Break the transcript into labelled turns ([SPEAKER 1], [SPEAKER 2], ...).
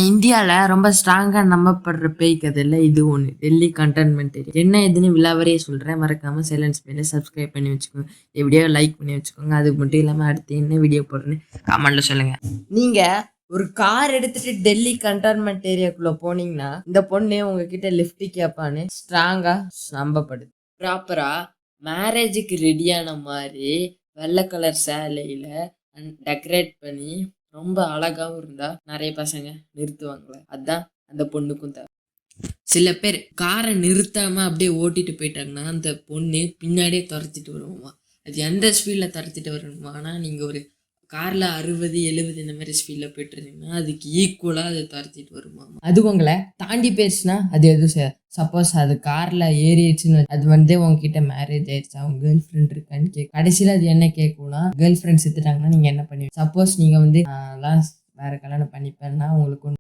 [SPEAKER 1] இந்தியால ரொம்ப ஸ்ட்ராங்கா நம்பப்படுற பேய் கதையில இது ஒண்ணு. Delhi cantonment area. என்ன ஏதுன்னு விலாவரியா சொல்றேன். மறக்காம சைலன்ஸ் பண்ணி சப்ஸ்கிரைப் பண்ணி வச்சுக்கோங்க. எப்படியோ லைக் பண்ணி வச்சுக்கோங்க. அது மட்டும் இல்லாம அடுத்து என்ன வீடியோ போடுறேன்னு கமெண்ட்ல சொல்லுங்க. நீங்க ஒரு கார் எடுத்துட்டு டெல்லி கண்டோன்மென்ட் ஏரியாக்குள்ள போனீங்கன்னா இந்த பொண்ணு உங்ககிட்ட லிஃப்ட் கேட்பான்னு ஸ்ட்ராங்கா நம்பப்படுது. ப்ராப்பரா மேரேஜுக்கு ரெடியான மாதிரி வெள்ளை கலர் சேலையில டெக்கரேட் பண்ணி ரொம்ப அழகாவும் இருந்தா நிறைய பசங்க நிறுத்துவாங்களே. அதான் அந்த பொண்ணுக்கும் தேவை. சில பேர் காரை நிறுத்தாம அப்படியே ஓட்டிட்டு போயிட்டாங்கன்னா அந்த பொண்ணு பின்னாடியே துரத்திட்டு வருவோமா. அது எந்த ஸ்பீட்ல துரத்திட்டு வரணுமா. ஆனா நீங்க ஒரு கார்ல 60 70 இந்த மாதிரி ஸ்பீட்ல போயிட்டு இருந்தீங்கன்னா அதுக்கு ஈக்குவலா அது துரத்திட்டு வருமா. அது உங்களை தாண்டி போயிடுச்சுன்னா அது எதுவும் சப்போஸ் அது கார்ல ஏறிடுச்சுன்னு அது உங்ககிட்ட மேரேஜ் ஆயிடுச்சு, அவங்க கேர்ள் ஃப்ரெண்ட் இருக்கான்னு கடைசியில அது என்ன கேட்கும்னா கேர்ள் ஃப்ரெண்ட் செத்துட்டாங்கன்னா நீங்க என்ன பண்ணுவீங்க. சப்போஸ் நீங்க வேற கல்யாணம் பண்ணிப்பேன்னா உங்களுக்கு